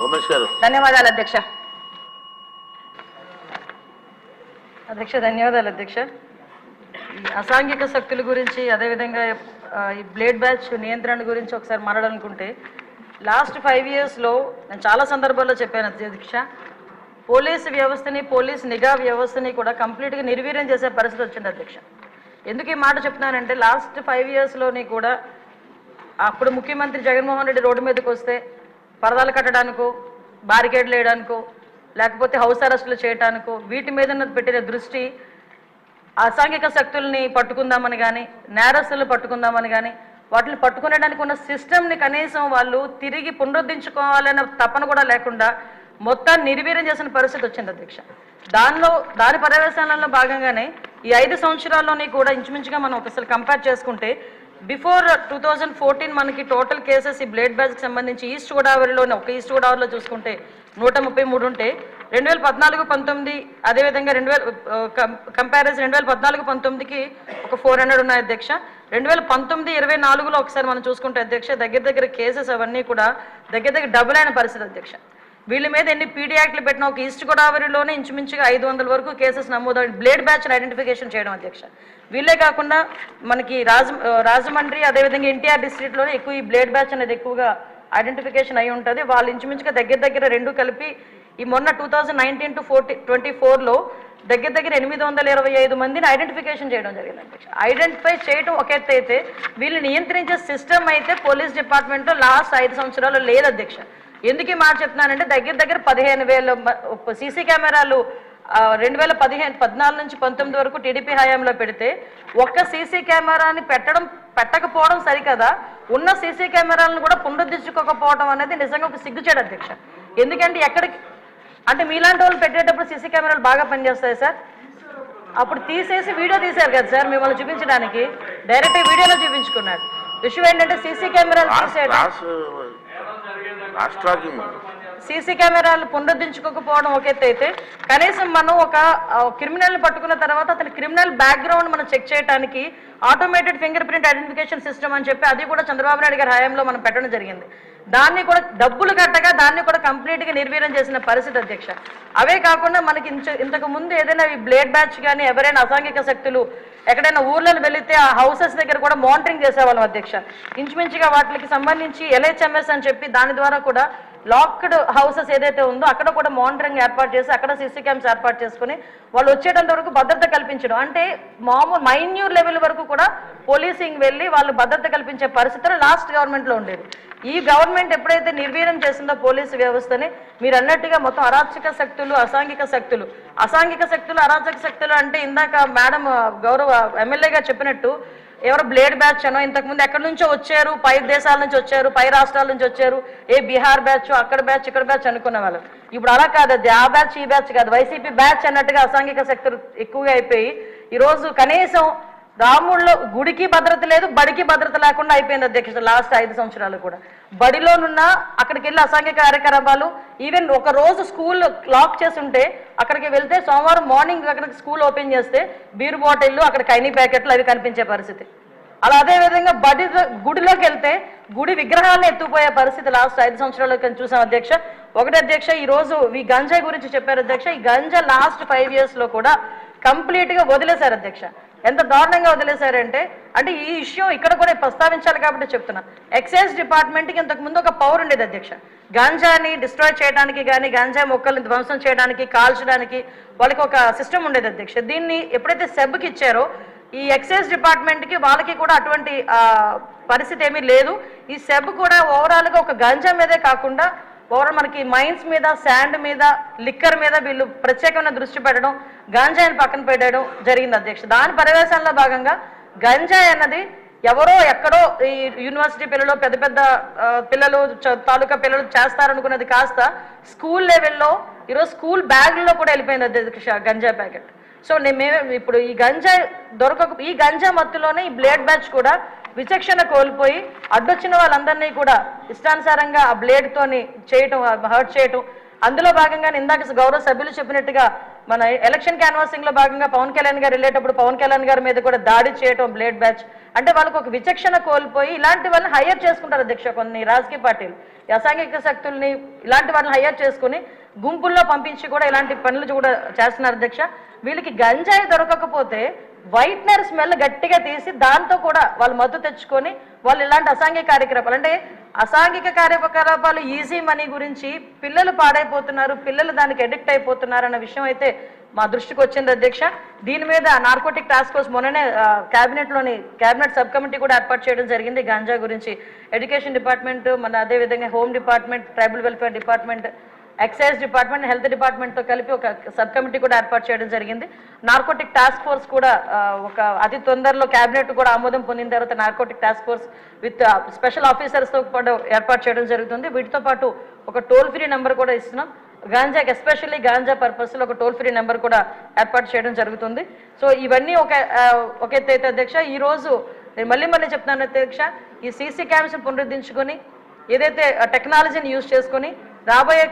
ఉమేష్ గారు ధన్యవాదాలు అధ్యక్ష. ధన్యవాదాలు అధ్యక్ష. ఈ అసాంఘిక శక్తుల గురించి అదేవిధంగా ఈ బ్లేడ్ బ్యాచ్ నియంత్రణ గురించి ఒకసారి మాట్లాడాలనుకుంటే లాస్ట్ 5 yearsలో నేను చాలా సందర్భాల్లో చెప్పాను అధ్యక్ష, పోలీసు వ్యవస్థని పోలీస్ నిఘా వ్యవస్థని కూడా కంప్లీట్గా నిర్వీర్యం చేసే పరిస్థితి వచ్చింది అధ్యక్ష. ఎందుకు ఈ మాట చెప్తున్నానంటే లాస్ట్ 5 yearsలోని కూడా అప్పుడు ముఖ్యమంత్రి జగన్మోహన్ రెడ్డి రోడ్డు మీదకి వస్తే పరదాలు కట్టడానికో బారికేడ్లు వేయడానికో లేకపోతే హౌస్ అరెస్టులు చేయడానికో వీటి మీద పెట్టిన దృష్టి అసాంఘిక శక్తుల్ని పట్టుకుందామని కానీ నేరస్తులు పట్టుకుందామని కానీ వాటిని పట్టుకునేడానికి ఉన్న సిస్టమ్ని కనీసం వాళ్ళు తిరిగి పునరుద్ధరించుకోవాలనే తపన కూడా లేకుండా మొత్తాన్ని నిర్వీర్యం చేసిన పరిస్థితి వచ్చింది అధ్యక్ష. దాని పర్యవేక్షణలో భాగంగానే ఈ 5 సంవత్సరాల్లోని కూడా ఇంచుమించుగా మనం ఒకసారి కంపేర్ చేసుకుంటే బిఫోర్ 2014 మనకి టోటల్ కేసెస్ ఈ బ్లేడ్ బ్యాచ్కి సంబంధించి ఈస్ట్ గోదావరిలోనే ఒక ఈస్ట్ గోదావరిలో చూసుకుంటే 133 ఉంటే 2014-19 అదేవిధంగా కంపారిజన్ 2014-19కి ఒక 400 ఉన్నాయి అధ్యక్ష. 2019-24లో ఒకసారి మనం చూసుకుంటే అధ్యక్ష దగ్గర కేసెస్ అవన్నీ కూడా దగ్గర డబుల్ అయిన పరిస్థితి అధ్యక్ష. వీళ్ళ మీద ఎన్ని పీడీ యాక్ట్లు పెట్టినా ఒక ఈస్ట్ గోదావరిలోనే ఇంచుమించుగా 500 వరకు కేసెస్ నమోదు బ్లేడ్ బ్యాచ్ని ఐడెంటిఫికేషన్ చేయడం అధ్యక్ష. వీళ్ళే కాకుండా మనకి రాజమండ్రి అదేవిధంగా ఎన్టీఆర్ డిస్ట్రిక్ట్లోనే ఎక్కువ ఈ బ్లేడ్ బ్యాచ్ అనేది ఎక్కువగా ఐడెంటిఫికేషన్ అయి ఉంటుంది. వాళ్ళు ఇంచుమించుగా దగ్గర రెండు కలిపి ఈ మొన్న 2019-24లో దగ్గర 825 మందిని ఐడెంటిఫికేషన్ చేయడం జరిగింది అధ్యక్ష. ఐడెంటిఫై చేయడం ఒక ఎత్తు అయితే వీళ్ళు నియంత్రించే సిస్టమ్ అయితే పోలీస్ డిపార్ట్మెంట్లో లాస్ట్ 5 సంవత్సరాలు లేదు అధ్యక్ష. ఎందుకు ఈ మాట చెప్తున్నానంటే దగ్గర 15,000 సీసీ కెమెరాలు 2014-19 వరకు టీడీపీ హయాంలో పెడితే ఒక్క సీసీ కెమెరాని పెట్టకపోవడం సరికదా ఉన్న సీసీ కెమెరాలను కూడా పునరుద్ధరించుకోకపోవడం అనేది నిజంగా ఒక సిగ్గుచేడు అధ్యక్ష. ఎందుకంటే ఎక్కడికి అంటే మీలాంటి వాళ్ళు పెట్టేటప్పుడు సీసీ కెమెరాలు బాగా పనిచేస్తాయి సార్. అప్పుడు తీసేసి వీడియో తీశారు కదా సార్ మిమ్మల్ని చూపించడానికి, డైరెక్ట్ వీడియోలో చూపించుకున్నారు. విషయం ఏంటంటే సీసీ కెమెరాలు తీసేయడం సీసీ కెమెరాలు పునరుద్ధరించుకోకపోవడం ఒక ఎత్తు అయితే కనీసం మనం ఒక క్రిమినల్ని పట్టుకున్న తర్వాత అతని క్రిమినల్ బ్యాక్గ్రౌండ్ మనం చెక్ చేయడానికి automated finger print identification system అని చెప్పి అది కూడా చంద్రబాబు నాయుడు గారి హయాంలో మనం పెట్టడం జరిగింది. దాన్ని కూడా డబ్బులు కట్టగా దాన్ని కూడా కంప్లీట్గా నిర్వీర్యం చేసిన పరిస్థితి అధ్యక్ష. అవే కాకుండా మనకి ఇంతకు ముందు ఏదైనా ఈ బ్లేడ్ బ్యాచ్ కానీ ఎవరైనా అసాంఘిక శక్తులు ఎక్కడైనా ఊర్లను వెళితే ఆ హౌసెస్ దగ్గర కూడా మానిటరింగ్ చేసేవాళ్ళం అధ్యక్ష. ఇంచుమించుగా వాటికి సంబంధించి LHMS అని చెప్పి దాని ద్వారా కూడా లాక్డ్ హౌసెస్ ఏదైతే ఉందో అక్కడ కూడా మానిటరింగ్ ఏర్పాటు చేసి అక్కడ సీసీ క్యామ్స్ ఏర్పాటు చేసుకుని వాళ్ళు వచ్చేటంత వరకు భద్రత కల్పించడం అంటే మామూలు మైన్యూర్ లెవెల్ వరకు కూడా పోలీసింగ్ వెళ్ళి వాళ్ళు భద్రత కల్పించే పరిస్థితులు లాస్ట్ గవర్నమెంట్లో ఉండేది. ఈ గవర్నమెంట్ ఎప్పుడైతే నిర్వీర్యం చేసిందో పోలీసు వ్యవస్థని మీరు అన్నట్టుగా మొత్తం అరాచక శక్తులు అసాంఘిక శక్తులు అరాచక శక్తులు అంటే ఇందాక మేడం గౌరవ ఎమ్మెల్యే గారు చెప్పినట్టు ఎవరో బ్లేడ్ బ్యాచ్ అనో ఇంతకుముందు ఎక్కడి నుంచో వచ్చారు, పై దేశాల నుంచి వచ్చారు, పై రాష్ట్రాల నుంచి వచ్చారు, బీహార్ బ్యాచ్ అక్కడ బ్యాచ్ ఇక్కడ బ్యాచ్ అనుకునే వాళ్ళు. ఇప్పుడు అలా కాదు, అది ఆ బ్యాచ్ ఈ బ్యాచ్ కాదు, వైసీపీ బ్యాచ్ అన్నట్టుగా అసాంఘిక శక్తులు ఎక్కువగా అయిపోయి ఈరోజు కనీసం రాముల్లో గుడికి భద్రత లేదు, బడికి భద్రత లేకుండా అయిపోయింది అధ్యక్ష. లాస్ట్ 5 సంవత్సరాలు కూడా బడిలోనున్న అక్కడికి వెళ్ళి అసాంఘిక కార్యకలాపాలు ఈవెన్ ఒక రోజు స్కూల్ లాక్ చేసి ఉంటే అక్కడికి వెళ్తే సోమవారం మార్నింగ్ అక్కడికి స్కూల్ ఓపెన్ చేస్తే బీరు బాటిళ్ళు అక్కడ కైనీ ప్యాకెట్లు అవి కనిపించే పరిస్థితి. అలా అదేవిధంగా గుడిలోకి వెళ్తే గుడి విగ్రహాలను ఎత్తుకుపోయే పరిస్థితి లాస్ట్ 5 సంవత్సరాలు చూసాం అధ్యక్ష. ఒకటి అధ్యక్ష ఈరోజు ఈ గంజాయి గురించి చెప్పారు అధ్యక్ష. ఈ గంజా లాస్ట్ 5 yearsలో కూడా కంప్లీట్గా వదిలేశారు అధ్యక్ష. ఎంత దారుణంగా వదిలేశారంటే అంటే ఈ విషయం ఇక్కడ కూడా ప్రస్తావించాలి కాబట్టి చెప్తున్నా. ఎక్సైజ్ డిపార్ట్మెంట్కి ఇంతకుముందు ఒక పవర్ ఉండేది అధ్యక్ష. గాంజాని డిస్ట్రాయ్ చేయడానికి కానీ గాంజా మొక్కల్ని ధ్వంసం చేయడానికి కాల్చడానికి వాళ్ళకి ఒక సిస్టమ్ ఉండేది అధ్యక్ష. దీన్ని ఎప్పుడైతే సెబ్కి ఇచ్చారో ఈ ఎక్సైజ్ డిపార్ట్మెంట్కి వాళ్ళకి కూడా అటువంటి పరిస్థితి ఏమీ లేదు. ఈ సెబ్ కూడా ఓవరాల్గా ఒక గంజా మీదే కాకుండా ఓవరాల్ మనకి మైన్స్ మీద శాండ్ మీద లిక్కర్ మీద వీళ్ళు ప్రత్యేకమైన దృష్టి పెట్టడం గంజాయిని పక్కన పెట్టడం జరిగింది అధ్యక్ష. దాని పర్యవేక్షణలో భాగంగా గంజాయి అన్నది ఎవరో ఎక్కడో ఈ యూనివర్సిటీ పిల్లలు పెద్ద పిల్లలు తాలూకా పిల్లలు చేస్తారనుకున్నది కాస్త స్కూల్ లెవెల్లో ఈరోజు స్కూల్ బ్యాగ్లో కూడా వెళ్ళిపోయింది అధ్యక్ష గంజాయి ప్యాకెట్. సో మేము ఇప్పుడు ఈ గంజా మత్తులోనే ఈ బ్లేడ్ బ్యాచ్ కూడా విచక్షణ కోల్పోయి అడ్డొచ్చిన వాళ్ళందరినీ కూడా ఇష్టానుసారంగా ఆ బ్లేడ్తోని చేయటం, హర్ట్ చేయటం అందులో భాగంగానే ఇందాక గౌరవ సభ్యులు చెప్పినట్టుగా మన ఎలక్షన్ క్యాన్వాసింగ్ లో భాగంగా పవన్ కళ్యాణ్ గారు వెళ్ళేటప్పుడు పవన్ కళ్యాణ్ గారి మీద కూడా దాడి చేయటం బ్లేడ్ బ్యాచ్ అంటే వాళ్ళకి ఒక విచక్షణ కోల్పోయి ఇలాంటి వాళ్ళని హైయర్ చేసుకుంటారు అధ్యక్ష. కొన్ని రాజకీయ పార్టీలు అసాంఘిక శక్తుల్ని ఇలాంటి వాళ్ళని హైయర్ చేసుకుని గుంపుల్లో పంపించి కూడా ఇలాంటి పనులు కూడా చేస్తున్నారు అధ్యక్ష. వీళ్ళకి గంజాయి దొరకకపోతే వైట్నర్ స్మెల్ గట్టిగా తీసి దాంతో కూడా వాళ్ళు మద్దతు తెచ్చుకొని వాళ్ళు ఇలాంటి అసాంఘిక కార్యకలాపాలు అంటే అసాంఘిక కార్యకలాపాలు ఈజీ మనీ గురించి పిల్లలు పాడైపోతున్నారు, పిల్లలు దానికి అడిక్ట్ అయిపోతున్నారు అన్న విషయం అయితే మా దృష్టికి వచ్చింది అధ్యక్ష. దీని మీద నార్కోటిక్ టాస్క్ ఫోర్స్ మొన్ననే క్యాబినెట్ సబ్ కమిటీ కూడా ఏర్పాటు చేయడం జరిగింది. గాంజా గురించి ఎడ్యుకేషన్ డిపార్ట్మెంట్, మన అదేవిధంగా home department, tribal welfare department, excise department, health డిపార్ట్మెంట్తో కలిపి ఒక సబ్ కమిటీ కూడా ఏర్పాటు చేయడం జరిగింది. నార్కోటిక్ టాస్క్ ఫోర్స్ కూడా ఒక అతి తొందరలో క్యాబినెట్ కూడా ఆమోదం పొందిన తర్వాత narcotic task force with special ఆఫీసర్స్తో పాటు ఏర్పాటు చేయడం జరుగుతుంది. వీటితో పాటు ఒక టోల్ ఫ్రీ నెంబర్ కూడా ఇస్తున్నాం. గాంజాకి ఎస్పెషల్లీ గాంజా పర్పస్లో ఒక టోల్ ఫ్రీ నెంబర్ కూడా ఏర్పాటు చేయడం జరుగుతుంది. సో ఇవన్నీ ఒక ఎత్తైతే అధ్యక్ష. ఈరోజు నేను మళ్ళీ చెప్తున్నాను అధ్యక్ష, ఈ సీసీ క్యామ్స్ని పునరుద్ధరించుకొని ఏదైతే టెక్నాలజీని యూజ్ చేసుకొని రాబోయే